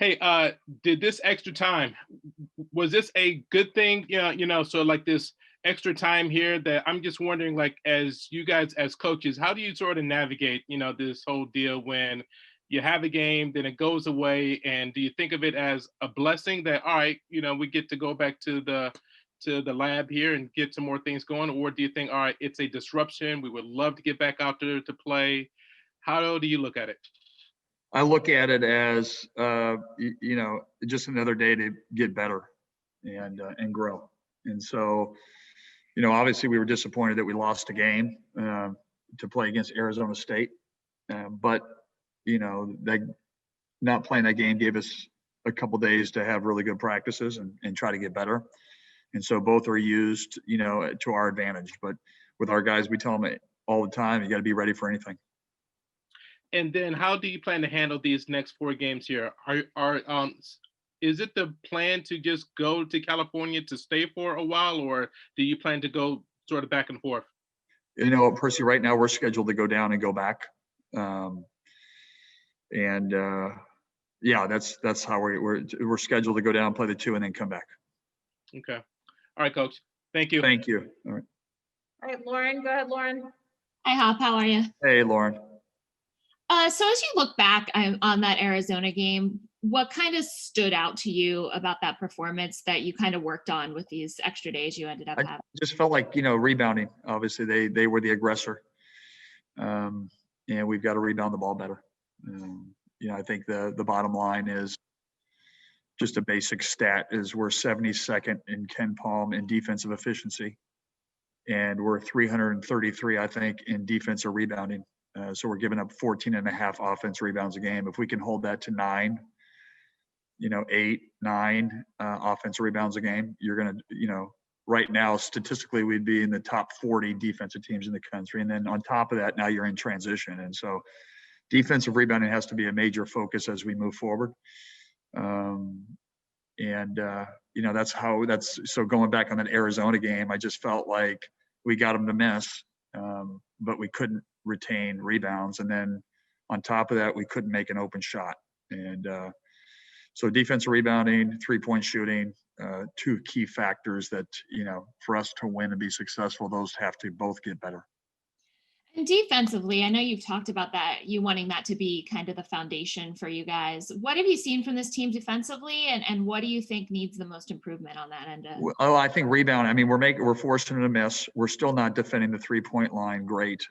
Hey, did this extra time, was this a good thing? Yeah, so like this extra time here that I'm just wondering, like, as you guys as coaches, how do you sort of navigate, this whole deal when you have a game, then it goes away, and do you think of it as a blessing that, all right, we get to go back to the lab here and get some more things going, or do you think, all right, it's a disruption, we would love to get back out there to play? How do you look at it? I look at it as, just another day to get better and grow. And so, obviously we were disappointed that we lost a game to play against Arizona State. But, that not playing that game gave us a couple days to have really good practices and try to get better. And so both are used, to our advantage. But with our guys, we tell them all the time, you got to be ready for anything. And then how do you plan to handle these next 4 games here? Is it the plan to just go to California to stay for a while, or do you plan to go sort of back and forth? Percy, right now we're scheduled to go down and go back. Yeah, that's how we're scheduled to go down, play the 2, and then come back. Okay. All right, Coach. Thank you. Thank you. All right. All right, Lauren, go ahead, Lauren. Hi, Hop. How are you? Hey, Lauren. So as you look back on that Arizona game, what kind of stood out to you about that performance that you kind of worked on with these extra days you ended up having? I just felt like, rebounding. Obviously, they were the aggressor. And we've got to rebound the ball better. I think the bottom line is just a basic stat is we're 72nd in Ken Palm in defensive efficiency. And we're 333, I think, in defensive rebounding. So we're giving up 14.5 offense rebounds a game. If we can hold that to 9, 8, 9 offense rebounds a game, you're going to, right now, statistically, we'd be in the top 40 defensive teams in the country. And then on top of that, now you're in transition. And so defensive rebounding has to be a major focus as we move forward. So going back on that Arizona game, I just felt like we got them to miss, but we couldn't retain rebounds. And then on top of that, we couldn't make an open shot. And so defensive rebounding, 3-point shooting, 2 key factors that, for us to win and be successful, those have to both get better. And defensively, I know you've talked about that, you wanting that to be kind of the foundation for you guys. What have you seen from this team defensively, and what do you think needs the most improvement on that end? I think rebound. I mean, we're forcing them to miss. We're still not defending the 3-point line great.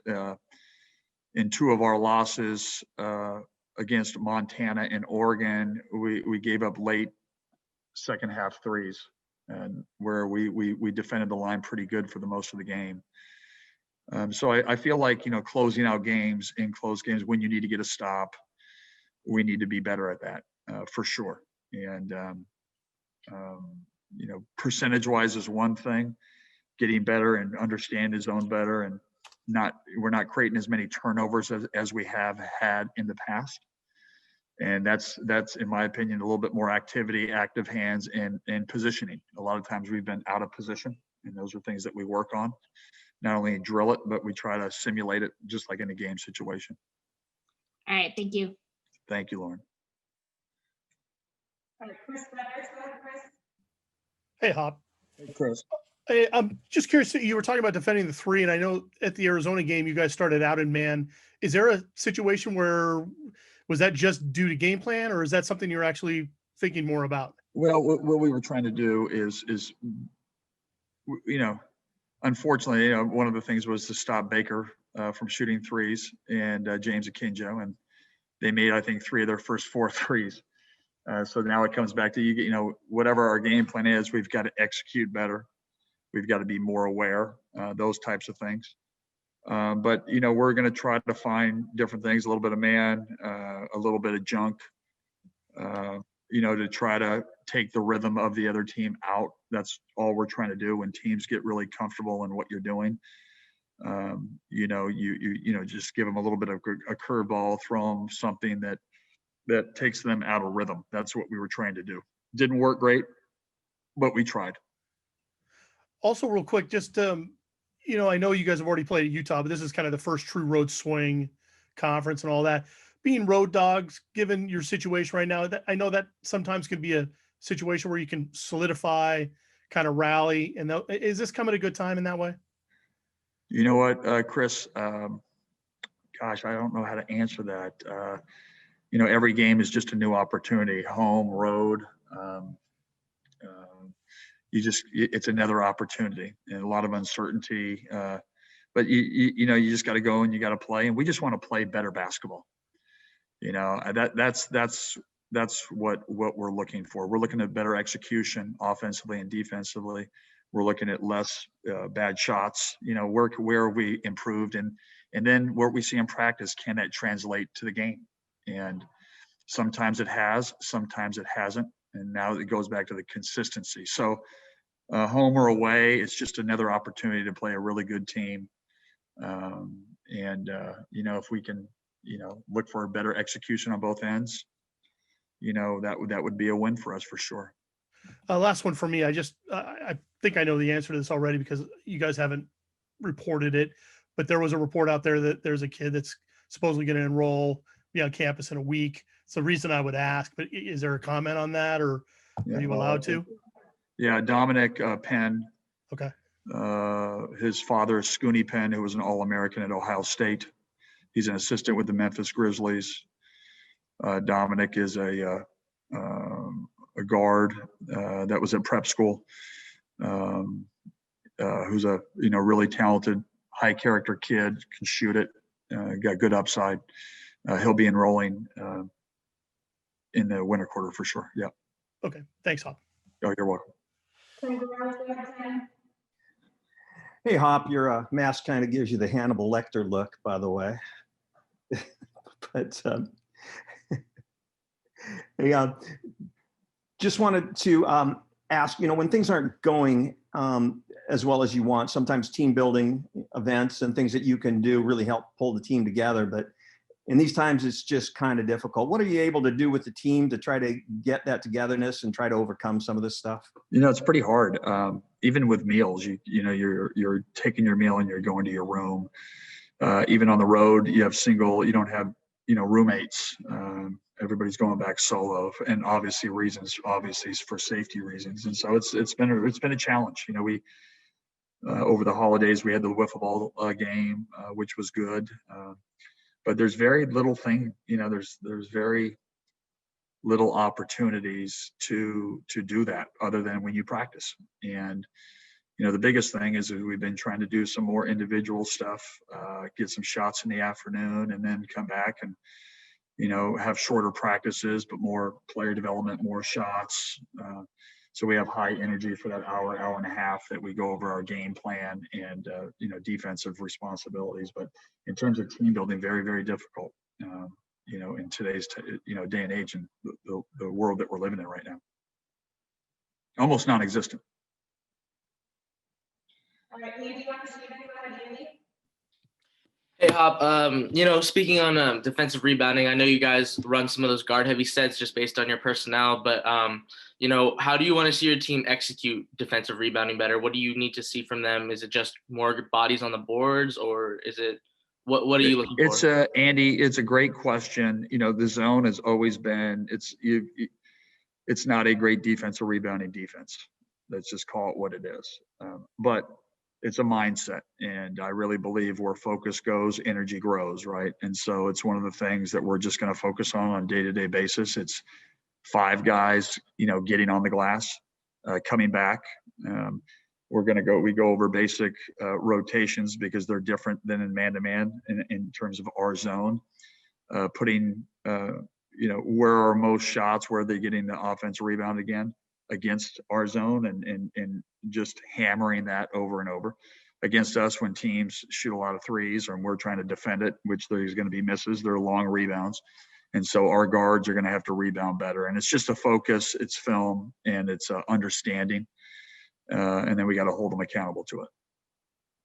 In 2 of our losses against Montana and Oregon, we gave up late second half threes, and where we defended the line pretty good for the most of the game. So I feel like, closing out games in close games when you need to get a stop, we need to be better at that for sure. And, percentage-wise is one thing, getting better and understand his own better, and we're not creating as many turnovers as we have had in the past. And that's in my opinion, a little bit more activity, active hands, and positioning. A lot of times we've been out of position, and those are things that we work on. Not only drill it, but we try to simulate it just like in a game situation. All right, thank you. Thank you, Lauren. All right, Chris Betters, go ahead, Chris. Hey, Hop. Hey, Chris. Hey, I'm just curious, you were talking about defending the 3, and I know at the Arizona game, you guys started out in man. Is there a situation where, was that just due to game plan, or is that something you're actually thinking more about? Well, what we were trying to do is unfortunately, one of the things was to stop Baker from shooting threes and James Akinjo, and they made, I think, 3 of their first 4 threes. So now it comes back to, whatever our game plan is, we've got to execute better. We've got to be more aware, those types of things. But, we're going to try to find different things, a little bit of man, a little bit of junk, to try to take the rhythm of the other team out. That's all we're trying to do when teams get really comfortable in what you're doing. Just give them a little bit of a curveball, throw them something that takes them out of rhythm. That's what we were trying to do. Didn't work great, but we tried. Also, real quick, just, I know you guys have already played at Utah, but this is kind of the first true road swing conference and all that. being road dogs, given your situation right now, that I know that sometimes can be a situation where you can solidify, kind of rally. And is this coming at a good time in that way? You know what, Chris? Gosh, I don't know how to answer that. Every game is just a new opportunity, home, road. It's another opportunity and a lot of uncertainty. But you just got to go and you got to play, and we just want to play better basketball. That's what we're looking for. We're looking at better execution offensively and defensively. We're looking at less bad shots. Where we improved, and then what we see in practice, can that translate to the game? And sometimes it has, sometimes it hasn't. And now it goes back to the consistency. So home or away, it's just another opportunity to play a really good team. If we can, look for a better execution on both ends, that would be a win for us for sure. Last one for me. I think I know the answer to this already because you guys haven't reported it, but there was a report out there that there's a kid that's supposedly going to enroll, be on campus in a week. It's the reason I would ask, but is there a comment on that, or are you allowed to? Yeah, Dominic Penn. Okay. His father is Scooney Penn, who was an All-American at Ohio State. He's an assistant with the Memphis Grizzlies. Dominic is a guard that was at prep school, who's a really talented, high character kid, can shoot it, got good upside. He'll be enrolling in the winter quarter for sure. Yeah. Okay. Thanks, Hop. Oh, you're welcome. Hey, Hop, your mask kind of gives you the Hannibal Lecter look, by the way. But hey, just wanted to ask, when things aren't going as well as you want, sometimes team building events and things that you can do really help pull the team together. But in these times, it's just kind of difficult. What are you able to do with the team to try to get that togetherness and try to overcome some of this stuff? It's pretty hard. Even with meals, you're taking your meal and you're going to your room. Even on the road, you don't have roommates. Everybody's going back solo, and obviously for safety reasons. And so it's been a challenge. We over the holidays we had the wiffle ball game, which was good. But there's very little there's very little opportunities to do that other than when you practice. And the biggest thing is we've been trying to do some more individual stuff, get some shots in the afternoon, and then come back and have shorter practices, but more player development, more shots. So we have high energy for that hour and a half that we go over our game plan and defensive responsibilities. But in terms of team building, very, very difficult. In today's day and age and the world that we're living in right now, almost non-existent. All right, Andy, do you want to speak? Go ahead, Andy. Hey, Hop, speaking on defensive rebounding, I know you guys run some of those guard heavy sets just based on your personnel, but, how do you want to see your team execute defensive rebounding better? What do you need to see from them? Is it just more bodies on the boards, or is it, what are you looking for? Andy, it's a great question. The zone has always been, it's not a great defensive rebounding defense. Let's just call it what it is. But it's a mindset, and I really believe where focus goes, energy grows, right? And so it's one of the things that we're just going to focus on a day-to-day basis. It's 5 guys, getting on the glass, coming back. We go over basic rotations because they're different than in man-to-man in terms of our zone. Putting, where are most shots, where are they getting the offensive rebound again against our zone, and just hammering that over and over against us when teams shoot a lot of threes and we're trying to defend it, which there's going to be misses. They're long rebounds. And so our guards are going to have to rebound better. And it's just a focus, it's film, and it's understanding. And then we got to hold them accountable to it.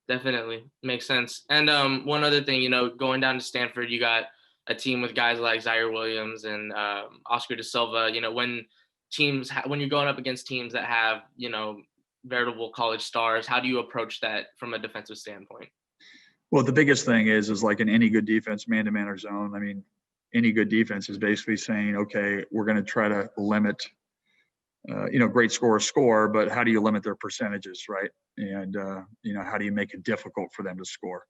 Definitely makes sense. And one other thing, going down to Stanford, you got a team with guys like Zaire Williams and Oscar De Silva. When you're going up against teams that have, veritable college stars, how do you approach that from a defensive standpoint? Well, the biggest thing is like in any good defense, man-to-man or zone. I mean, any good defense is basically saying, okay, we're going to try to limit, great scorers score, but how do you limit their percentages, right? And, how do you make it difficult for them to score?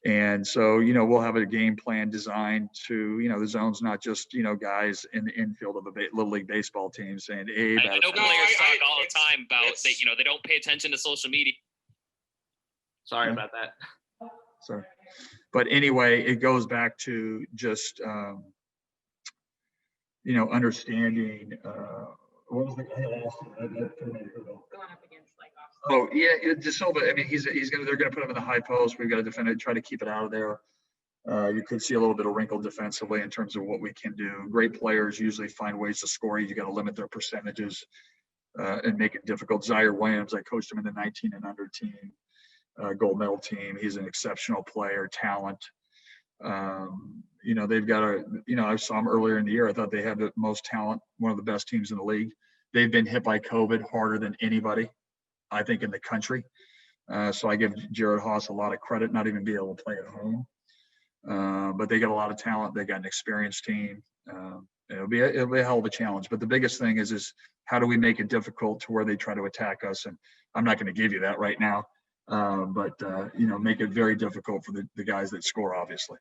And so, we'll have a game plan designed to, the zone's not just, guys in the infield of a Little League baseball team saying, hey, I know players talk all the time about they don't pay attention to social media. Sorry about that. Sorry. But anyway, it goes back to just, understanding, what was the guy last year? Oh yeah, De Silva. I mean, they're gonna put him in the high post. We've got to defend it, try to keep it out of there. You could see a little bit of wrinkle defensively in terms of what we can do. Great players usually find ways to score. You got to limit their percentages and make it difficult. Zaire Williams, I coached him in the 19 and under team, gold medal team. He's an exceptional player, talent. They've got I saw them earlier in the year. I thought they had the most talent, one of the best teams in the league. They've been hit by COVID harder than anybody, I think, in the country. So I give Jared Haas a lot of credit, not even being able to play at home. But they got a lot of talent. They got an experienced team. It'll be a hell of a challenge. But the biggest thing is how do we make it difficult to where they try to attack us? And I'm not going to give you that right now. But make it very difficult for the guys that score, obviously.